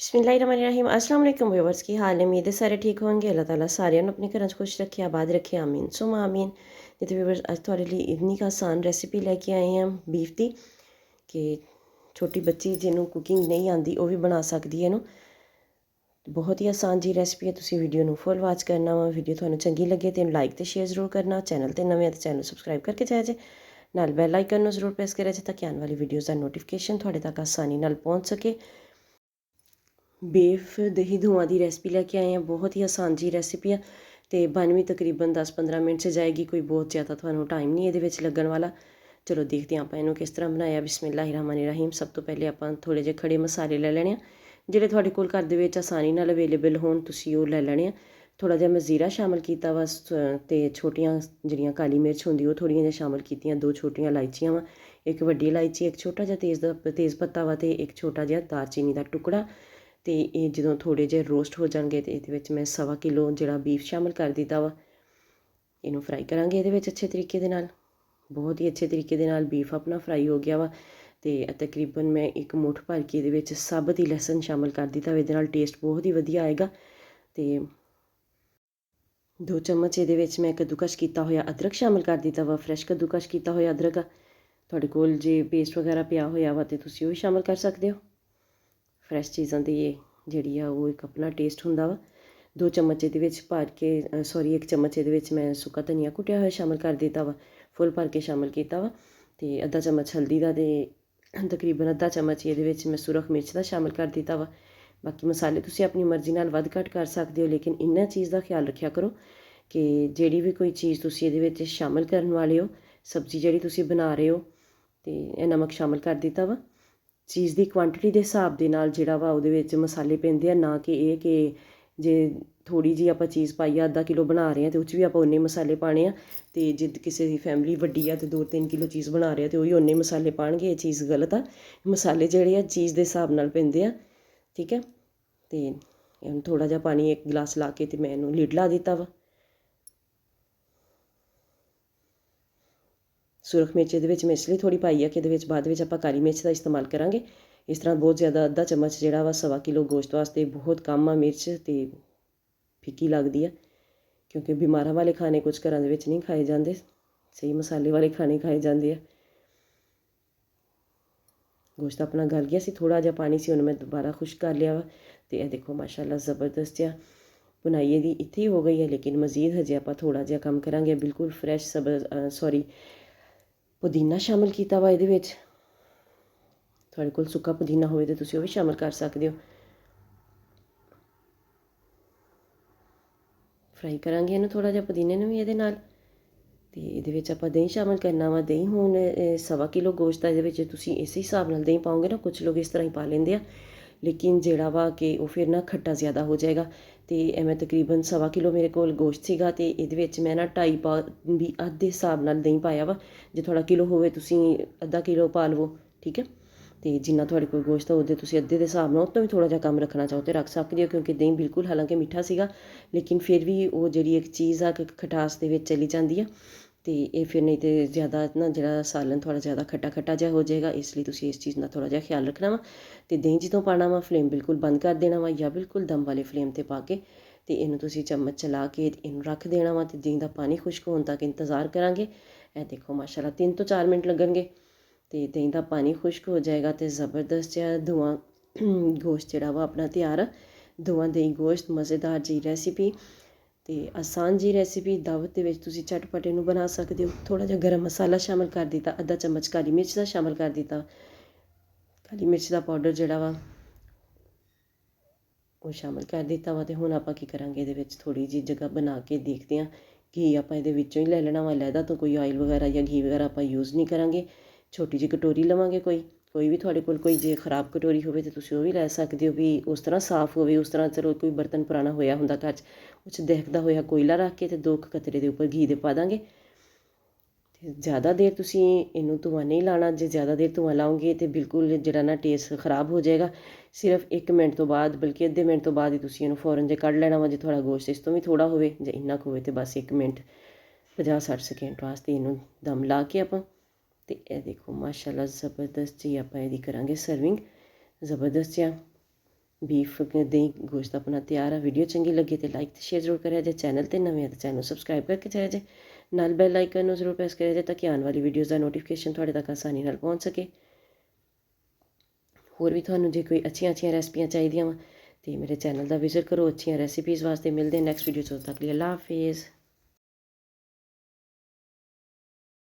बिस्मिल्लाहिर्रहमानिर्रहीम अस्सलाम वालेकुम व्यूअर्स की हाल है। उम्मीद है सारे ठीक होंगे। अल्लाह ताला सारिਆਂ ਨੂੰ अपने घर च खुश रखे आबाद रखे आमीन सुमा आमीन। तो व्यूअर्स अज थोड़े लिए इतनी का आसान रेसिपी लेके आए हैं बीफ की कि छोटी बच्ची जिन्होंने कुकिंग नहीं आती वह भी बना सकती है। बहुत ही आसान जी रेसिपी है। तुसी वीडियो ਨੂੰ फुल वाच करना वा। वीडियो ਤੁਹਾਨੂੰ चंगी लगे तो लाइक तो शेयर जरूर करना। चैनल तो नवे तो चैनल सबसक्राइब करके जाए जे नाल बैल आइकन जरूर प्रेस करे जे ताकि आने वाली वीडियोज़ का नोटिफिकेशन थोड़े तक आसानी नाल पहुँच सके। बीफ दही धुआं की रेसिपी लैके आए हैं। बहुत ही आसान जी रेसिपी है तो बन भी तकरीबन 10-15 मिनट से जाएगी। कोई बहुत ज़्यादा थानू टाइम नहीं ये लगन वाला। चलो देखते हैं आप इनू किस तरह बनाया। बिस्मिल्लाहिर्रहमानिर्रहीम। सब तो पहले आप थोड़े जे खड़े मसाले ले लेने ਜਿਹੜੇ ਤੁਹਾਡੇ ਕੋਲ ਘਰ ਦੇ ਵਿੱਚ ਆਸਾਨੀ ਨਾਲ ਅਵੇਲੇਬਲ ਹੋਣ ਤੁਸੀਂ ਉਹ ਲੈ ਲੈਣੇ ਆ। ਥੋੜ੍ਹਾ ਜਿਹਾ ਮੈਂ ਜ਼ੀਰਾ ਸ਼ਾਮਿਲ ਕੀਤਾ ਵਾ ਅਤੇ ਛੋਟੀਆਂ ਜਿਹੜੀਆਂ ਕਾਲੀ ਮਿਰਚ ਹੁੰਦੀ ਉਹ ਥੋੜ੍ਹੀਆਂ ਜਿਹੀਆਂ ਸ਼ਾਮਿਲ ਕੀਤੀਆਂ। 2 ਛੋਟੀਆਂ ਇਲਾਇਚੀਆਂ ਵਾ, ਇੱਕ ਵੱਡੀ ਇਲਾਇਚੀ, ਇੱਕ ਛੋਟਾ ਜਿਹਾ ਤੇਜ਼ ਪੱਤਾ ਵਾ ਅਤੇ ਇੱਕ ਛੋਟਾ ਜਿਹਾ ਦਾਲਚੀਨੀ ਦਾ ਟੁਕੜਾ। ਅਤੇ ਇਹ ਜਦੋਂ ਥੋੜ੍ਹੇ ਜਿਹੇ ਰੋਸਟ ਹੋ ਜਾਣਗੇ ਤਾਂ ਇਹਦੇ ਵਿੱਚ ਮੈਂ 1.25 ਕਿਲੋ ਜਿਹੜਾ ਬੀਫ ਸ਼ਾਮਿਲ ਕਰ ਦਿੱਤਾ ਵਾ। ਇਹਨੂੰ ਫਰਾਈ ਕਰਾਂਗੇ ਇਹਦੇ ਵਿੱਚ ਅੱਛੇ ਤਰੀਕੇ ਦੇ ਨਾਲ। ਬਹੁਤ ਹੀ ਅੱਛੇ ਤਰੀਕੇ ਦੇ ਨਾਲ ਬੀਫ ਆਪਣਾ ਫਰਾਈ ਹੋ ਗਿਆ ਵਾ। ਅਤੇ ਤਕਰੀਬਨ ਮੈਂ ਇੱਕ ਮੁੱਠ ਭਰ ਕੇ ਇਹਦੇ ਵਿੱਚ ਸਾਬਤ ਹੀ ਲਸਣ ਸ਼ਾਮਿਲ ਕਰ ਦਿੱਤਾ। ਇਹਦੇ ਨਾਲ ਟੇਸਟ ਬਹੁਤ ਹੀ ਵਧੀਆ ਆਏਗਾ। ਅਤੇ 2 ਚਮਚ ਇਹਦੇ ਵਿੱਚ ਮੈਂ ਕੱਦੂਕਸ਼ ਕੀਤਾ ਹੋਇਆ ਅਦਰਕ ਸ਼ਾਮਿਲ ਕਰ ਦਿੱਤਾ ਵਾ। ਫਰੈਸ਼ ਕੱਦੂਕਸ਼ ਕੀਤਾ ਹੋਇਆ ਅਦਰਕ ਆ। ਤੁਹਾਡੇ ਕੋਲ ਜੇ ਪੇਸਟ ਵਗੈਰਾ ਪਿਆ ਹੋਇਆ ਵਾ ਤਾਂ ਤੁਸੀਂ ਉਹ ਵੀ ਸ਼ਾਮਿਲ ਕਰ ਸਕਦੇ ਹੋ। ਫਰੈਸ਼ ਚੀਜ਼ਾਂ ਦੀ ਇਹ ਜਿਹੜੀ ਆ ਉਹ ਇੱਕ ਆਪਣਾ ਟੇਸਟ ਹੁੰਦਾ ਵਾ। 2 ਚਮਚ ਇਹਦੇ ਵਿੱਚ ਭਰ ਕੇ 1 ਚਮਚ ਇਹਦੇ ਵਿੱਚ ਮੈਂ ਸੁੱਕਾ ਧਨੀਆ ਕੁੱਟਿਆ ਹੋਇਆ ਸ਼ਾਮਿਲ ਕਰ ਦਿੱਤਾ ਵਾ। ਫੁੱਲ ਭਰ ਕੇ ਸ਼ਾਮਿਲ ਕੀਤਾ ਵਾ। ਅਤੇ ਅੱਧਾ ਚਮਚ ਹਲਦੀ ਦਾ ਅਤੇ ਤਕਰੀਬਨ ਅੱਧਾ ਚਮਚ ਇਹਦੇ ਵਿੱਚ ਮੈਂ ਸੁਰਖ ਮਿਰਚ ਦਾ ਸ਼ਾਮਿਲ ਕਰ ਦਿੱਤਾ ਵਾ। ਬਾਕੀ ਮਸਾਲੇ ਤੁਸੀਂ ਆਪਣੀ ਮਰਜ਼ੀ ਨਾਲ ਵੱਧ ਘੱਟ ਕਰ ਸਕਦੇ ਹੋ, ਲੇਕਿਨ ਇਹਨਾਂ ਚੀਜ਼ ਦਾ ਖਿਆਲ ਰੱਖਿਆ ਕਰੋ ਕਿ ਜਿਹੜੀ ਵੀ ਕੋਈ ਚੀਜ਼ ਤੁਸੀਂ ਇਹਦੇ ਵਿੱਚ ਸ਼ਾਮਿਲ ਕਰਨ ਵਾਲੇ ਹੋ, ਸਬਜ਼ੀ ਜਿਹੜੀ ਤੁਸੀਂ ਬਣਾ ਰਹੇ ਹੋ, ਅਤੇ ਇਹ ਨਮਕ ਸ਼ਾਮਿਲ ਕਰ ਦਿੱਤਾ ਵਾ। ਚੀਜ਼ ਦੀ ਕੁਆਂਟਿਟੀ ਦੇ ਹਿਸਾਬ ਦੇ ਨਾਲ ਜਿਹੜਾ ਵਾ ਉਹਦੇ ਵਿੱਚ ਮਸਾਲੇ ਪੈਂਦੇ ਆ, ਨਾ ਕਿ ਇਹ ਕਿ ਜੇ ਥੋੜ੍ਹੀ ਜਿਹੀ ਆਪਾਂ ਚੀਜ਼ ਪਾਈ ਆ, ਅੱਧਾ ਕਿਲੋ ਬਣਾ ਰਹੇ ਹਾਂ ਅਤੇ ਉਹ 'ਚ ਵੀ ਆਪਾਂ ਉਨੇ ਮਸਾਲੇ ਪਾਉਣੇ ਆ। ਅਤੇ ਜੇ ਕਿਸੇ ਦੀ ਫੈਮਿਲੀ ਵੱਡੀ ਆ ਅਤੇ 2-3 ਕਿਲੋ ਚੀਜ਼ ਬਣਾ ਰਹੇ ਅਤੇ ਉਹ ਵੀ ਉਨੇ ਮਸਾਲੇ ਪਾਉਣਗੇ, ਇਹ ਚੀਜ਼ ਗਲਤ ਆ। ਮਸਾਲੇ ਜਿਹੜੇ ਆ ਚੀਜ਼ ਦੇ ਹਿਸਾਬ ਨਾਲ ਪੈਂਦੇ ਆ, ਠੀਕ ਹੈ। ਅਤੇ ਇਹਨੂੰ ਥੋੜ੍ਹਾ ਜਿਹਾ ਪਾਣੀ 1 ਗਿਲਾਸ ਲਾ ਕੇ ਅਤੇ ਮੈਂ ਇਹਨੂੰ ਲਿਡ ਲਾ ਦਿੱਤਾ ਵਾ। ਸੁਰਖ ਮਿਰਚ ਇਹਦੇ ਵਿੱਚ ਮੈਂ ਇਸ ਲਈ ਥੋੜ੍ਹੀ ਪਾਈ ਆ ਕਿ ਇਹਦੇ ਵਿੱਚ ਬਾਅਦ ਵਿੱਚ ਆਪਾਂ ਕਾਲੀ ਮਿਰਚ ਦਾ ਇਸਤੇਮਾਲ ਕਰਾਂਗੇ। ਇਸ ਤਰ੍ਹਾਂ ਬਹੁਤ ਜ਼ਿਆਦਾ ਅੱਧਾ ਚਮਚ ਜਿਹੜਾ ਵਾ 1.25 ਕਿਲੋ ਗੋਸ਼ਤ ਵਾਸਤੇ ਬਹੁਤ ਕਮ ਆ ਮਿਰਚ, ਅਤੇ ਫਿੱਕੀ ਲੱਗਦੀ ਆ ਕਿਉਂਕਿ ਬਿਮਾਰਾਂ ਵਾਲੇ ਖਾਣੇ ਕੁਝ ਘਰਾਂ ਦੇ ਵਿੱਚ ਨਹੀਂ ਖਾਏ ਜਾਂਦੇ, ਸਹੀ ਮਸਾਲੇ ਵਾਲੇ ਖਾਣੇ ਖਾਏ ਜਾਂਦੇ ਆ। ਗੋਸ਼ਤ ਆਪਣਾ ਗਲ ਗਿਆ ਸੀ, ਥੋੜ੍ਹਾ ਜਿਹਾ ਪਾਣੀ ਸੀ, ਉਹਨੂੰ ਮੈਂ ਦੁਬਾਰਾ ਖੁਸ਼ਕ ਕਰ ਲਿਆ ਵਾ। ਅਤੇ ਇਹ ਦੇਖੋ ਮਾਸ਼ਾਅੱਲਾ ਜ਼ਬਰਦਸਤ ਆ ਬੁਣਾਈ ਇਹਦੀ ਇੱਥੇ ਹੀ ਹੋ ਗਈ ਹੈ, ਲੇਕਿਨ ਮਜ਼ੀਦ ਹਜੇ ਆਪਾਂ ਥੋੜ੍ਹਾ ਜਿਹਾ ਕੰਮ ਕਰਾਂਗੇ। ਬਿਲਕੁਲ ਫਰੈਸ਼ ਪੁਦੀਨਾ ਸ਼ਾਮਿਲ ਕੀਤਾ ਵਾ ਇਹਦੇ ਵਿੱਚ। ਤੁਹਾਡੇ ਕੋਲ ਸੁੱਕਾ ਪੁਦੀਨਾ ਹੋਵੇ ਤਾਂ ਤੁਸੀਂ ਉਹ ਵੀ ਸ਼ਾਮਿਲ ਕਰ ਸਕਦੇ ਹੋ। ਫਰਾਈ ਕਰਾਂਗੇ ਇਹਨੂੰ ਥੋੜ੍ਹਾ ਜਿਹਾ ਪੁਦੀਨੇ ਨੂੰ ਵੀ ਇਹਦੇ ਨਾਲ। ਅਤੇ ਇਹਦੇ ਵਿੱਚ ਆਪਾਂ ਦਹੀਂ ਸ਼ਾਮਿਲ ਕਰਨਾ ਵਾ। ਦਹੀਂ ਹੁਣ 1.25 ਕਿਲੋ ਗੋਸ਼ਤ ਆ, ਇਹਦੇ ਵਿੱਚ ਤੁਸੀਂ ਇਸੇ ਹਿਸਾਬ ਨਾਲ ਦਹੀਂ ਪਾਓਗੇ ਨਾ। ਕੁਛ ਲੋਕ ਇਸ ਤਰ੍ਹਾਂ ਹੀ ਪਾ ਲੈਂਦੇ ਆ, ਲੇਕਿਨ ਜਿਹੜਾ ਵਾ ਕਿ ਉਹ ਫਿਰ ਨਾ ਖੱਟਾ ਜ਼ਿਆਦਾ ਹੋ ਜਾਏਗਾ। ਅਤੇ ਮੈਂ ਤਕਰੀਬਨ 1.25 ਕਿਲੋ ਮੇਰੇ ਕੋਲ ਗੋਸ਼ਤ ਸੀਗਾ ਅਤੇ ਇਹਦੇ ਵਿੱਚ ਮੈਂ ਨਾ 2.5 ਪਾ ਵੀ ਅੱਧ ਦੇ ਹਿਸਾਬ ਨਾਲ ਦਹੀਂ ਪਾਇਆ ਵਾ। ਜੇ ਥੋੜ੍ਹਾ ਕਿਲੋ ਹੋਵੇ ਤੁਸੀਂ ਅੱਧਾ ਕਿਲੋ ਪਾ ਲਵੋ, ਠੀਕ ਹੈ। ਅਤੇ ਜਿੰਨਾ ਤੁਹਾਡੇ ਕੋਲ ਗੋਸ਼ਤ ਆ ਉਹਦੇ ਤੁਸੀਂ ਅੱਧੇ ਦੇ ਹਿਸਾਬ ਨਾਲ ਉਹ ਤੋਂ ਵੀ ਥੋੜ੍ਹਾ ਜਿਹਾ ਕੰਮ ਰੱਖਣਾ ਚਾਹੋ ਤਾਂ ਰੱਖ ਸਕਦੇ ਹੋ, ਕਿਉਂਕਿ ਦਹੀਂ ਬਿਲਕੁਲ ਹਾਲਾਂਕਿ ਮਿੱਠਾ ਸੀਗਾ, ਲੇਕਿਨ ਫਿਰ ਵੀ ਉਹ ਜਿਹੜੀ ਇੱਕ ਚੀਜ਼ ਆ ਕਿ ਖਟਾਸ ਦੇ ਵਿੱਚ ਚਲੀ ਜਾਂਦੀ ਆ। ਅਤੇ ਇਹ ਫਿਰ ਨਹੀਂ ਤਾਂ ਜ਼ਿਆਦਾ ਨਾ ਜਿਹੜਾ ਸਾਲਨ ਥੋੜ੍ਹਾ ਜ਼ਿਆਦਾ ਖੱਟਾ ਖੱਟਾ ਜਿਹਾ ਹੋ ਜਾਏਗਾ। ਇਸ ਲਈ ਤੁਸੀਂ ਇਸ ਚੀਜ਼ ਦਾ ਥੋੜ੍ਹਾ ਜਿਹਾ ਖਿਆਲ ਰੱਖਣਾ ਵਾ। ਅਤੇ ਦਹੀਂ ਜਦੋਂ ਪਾਉਣਾ ਵਾ ਫਲੇਮ ਬਿਲਕੁਲ ਬੰਦ ਕਰ ਦੇਣਾ ਵਾ, ਜਾਂ ਬਿਲਕੁਲ ਦਮ ਵਾਲੇ ਫਲੇਮ 'ਤੇ ਪਾ ਕੇ ਅਤੇ ਇਹਨੂੰ ਤੁਸੀਂ ਚਮਚ ਚਲਾ ਕੇ ਇਹਨੂੰ ਰੱਖ ਦੇਣਾ ਵਾ। ਅਤੇ ਦਹੀਂ ਦਾ ਪਾਣੀ ਖੁਸ਼ਕ ਹੋਣ ਤੱਕ ਇੰਤਜ਼ਾਰ ਕਰਾਂਗੇ। ਇਹ ਦੇਖੋ ਮਾਸ਼ਾਅੱਲਾ 3 ਤੋਂ 4 ਮਿੰਟ ਲੱਗਣਗੇ ਅਤੇ ਦਹੀਂ ਦਾ ਪਾਣੀ ਖੁਸ਼ਕ ਹੋ ਜਾਏਗਾ ਅਤੇ ਜ਼ਬਰਦਸਤ ਜਿਹਾ ਧੂੰਆਂ ਗੋਸ਼ਤ ਜਿਹੜਾ ਵਾ ਆਪਣਾ ਤਿਆਰ ਆ। ਧੂੰਆਂ ਦਹੀਂ ਗੋਸ਼ਤ ਮਜ਼ੇਦਾਰ ਜੀ ਰੈਸਿਪੀ ਅਤੇ ਆਸਾਨ ਜੀ ਰੈਸਿਪੀ। ਦਾਵਤ ਦੇ ਵਿੱਚ ਤੁਸੀਂ ਝਟਪਟ ਇਹਨੂੰ ਬਣਾ ਸਕਦੇ ਹੋ। ਥੋੜ੍ਹਾ ਜਿਹਾ ਗਰਮ ਮਸਾਲਾ ਸ਼ਾਮਿਲ ਕਰ ਦਿੱਤਾ, ਅੱਧਾ ਚਮਚ ਕਾਲੀ ਮਿਰਚ ਦਾ ਸ਼ਾਮਿਲ ਕਰ ਦਿੱਤਾ। ਕਾਲੀ ਮਿਰਚ ਦਾ ਪਾਊਡਰ ਜਿਹੜਾ ਵਾ ਉਹ ਸ਼ਾਮਿਲ ਕਰ ਦਿੱਤਾ ਵਾ। ਅਤੇ ਹੁਣ ਆਪਾਂ ਕੀ ਕਰਾਂਗੇ, ਇਹਦੇ ਵਿੱਚ ਥੋੜ੍ਹੀ ਜਿਹੀ ਜਗ੍ਹਾ ਬਣਾ ਕੇ ਦੇਖਦੇ ਹਾਂ। ਘੀ ਆਪਾਂ ਇਹਦੇ ਵਿੱਚੋਂ ਹੀ ਲੈ ਲੈਣਾ ਵਾ, ਲਹਿਦਾ ਤੋਂ ਕੋਈ ਆਇਲ ਵਗੈਰਾ ਜਾਂ ਘੀ ਵਗੈਰਾ ਆਪਾਂ ਯੂਜ਼ ਨਹੀਂ ਕਰਾਂਗੇ। ਛੋਟੀ ਜਿਹੀ ਕਟੋਰੀ ਲਵਾਂਗੇ, ਕੋਈ ਵੀ ਤੁਹਾਡੇ ਕੋਲ ਕੋਈ ਜੇ ਖ਼ਰਾਬ ਕਟੋਰੀ ਹੋਵੇ ਤਾਂ ਤੁਸੀਂ ਉਹ ਵੀ ਲੈ ਸਕਦੇ ਹੋ, ਵੀ ਉਸ ਤਰ੍ਹਾਂ ਸਾਫ਼ ਹੋਵੇ। ਉਸ ਤਰ੍ਹਾਂ ਚਲੋ ਕੋਈ ਬਰਤਨ ਪੁਰਾਣਾ ਹੋਇਆ ਹੁੰਦਾ ਘਰ 'ਚ, ਉਹ 'ਚ ਦਹਿਕਦਾ ਹੋਇਆ ਕੋਇਲਾ ਰੱਖ ਕੇ ਅਤੇ 2 ਕਤਰੇ ਦੇ ਉੱਪਰ ਘੀ ਦੇ ਪਾ ਦਾਂਗੇ। ਅਤੇ ਜ਼ਿਆਦਾ ਦੇਰ ਤੁਸੀਂ ਇਹਨੂੰ ਧੂੰਆਂ ਨਹੀਂ ਲਾਉਣਾ। ਜੇ ਜ਼ਿਆਦਾ ਦੇਰ ਧੂੰਆਂ ਲਾਓਗੇ ਤਾਂ ਬਿਲਕੁਲ ਜਿਹੜਾ ਨਾ ਟੇਸਟ ਖ਼ਰਾਬ ਹੋ ਜਾਏਗਾ। ਸਿਰਫ 1 ਮਿੰਟ ਤੋਂ ਬਾਅਦ, ਬਲਕਿ ਅੱਧੇ ਮਿੰਟ ਤੋਂ ਬਾਅਦ ਹੀ ਤੁਸੀਂ ਇਹਨੂੰ ਫੌਰਨ ਜੇ ਕੱਢ ਲੈਣਾ ਵਾ। ਜੇ ਤੁਹਾਡਾ ਗੋਸ਼ਤ ਇਸ ਤੋਂ ਵੀ ਥੋੜ੍ਹਾ ਹੋਵੇ ਜਾਂ ਇੰਨਾ ਕੁ ਹੋਵੇ ਤਾਂ ਬਸ 1 ਮਿੰਟ 50-60 ਸੈਕਿੰਡ ਵਾਸਤੇ ਇਹਨੂੰ ਦਮ ਲਾ ਕੇ ਆਪਾਂ। ਅਤੇ ਇਹ ਦੇਖੋ ਮਾਸ਼ਾਅੱਲਾ ਜ਼ਬਰਦਸਤ ਜੀ ਆਪਾਂ ਇਹਦੀ ਕਰਾਂਗੇ ਸਰਵਿੰਗ। ਜ਼ਬਰਦਸਤ ਜਿਹਾ ਬੀਫ ਦਹੀਂ ਗੋਸ਼ਤ ਆਪਣਾ ਤਿਆਰ ਆ। ਵੀਡੀਓ ਚੰਗੀ ਲੱਗੇ ਤੇ ਲਾਈਕ ਤੇ ਸ਼ੇਅਰ ਜ਼ਰੂਰ ਕਰਿਆ ਜੇ। ਚੈਨਲ 'ਤੇ ਨਵੇਂ ਆ ਤਾਂ ਚੈਨਲ ਨੂੰ ਸਬਸਕ੍ਰਾਈਬ ਕਰਕੇ ਜਾਇਆ ਜੇ। ਨਾਲ ਬੈਲ ਆਈਕਨ ਨੂੰ ਜ਼ਰੂਰ ਪ੍ਰੈਸ ਕਰਿਆ ਜੇ ਤਾਂ ਕਿ ਆਉਣ ਵਾਲੀ ਵੀਡੀਓਜ਼ ਦਾ ਨੋਟੀਫਿਕੇਸ਼ਨ ਤੁਹਾਡੇ ਤੱਕ ਆਸਾਨੀ ਨਾਲ ਪਹੁੰਚ ਸਕੇ। ਹੋਰ ਵੀ ਤੁਹਾਨੂੰ ਜੇ ਕੋਈ ਅੱਛੀਆਂ ਰੈਸਪੀਆਂ ਚਾਹੀਦੀਆਂ ਵਾ ਤੇ ਮੇਰੇ ਚੈਨਲ ਦਾ ਵਿਜ਼ਿਟ ਕਰੋ ਅੱਛੀਆਂ ਰੈਸਿਪੀਜ਼ ਵਾਸਤੇ। ਮਿਲਦੇ ਨੈਕਸਟ ਵੀਡੀਓ 'ਚ, ਉਦੋਂ ਤੱਕ ਲਈ ਅੱਲਾ ਹਾਫਿਜ਼।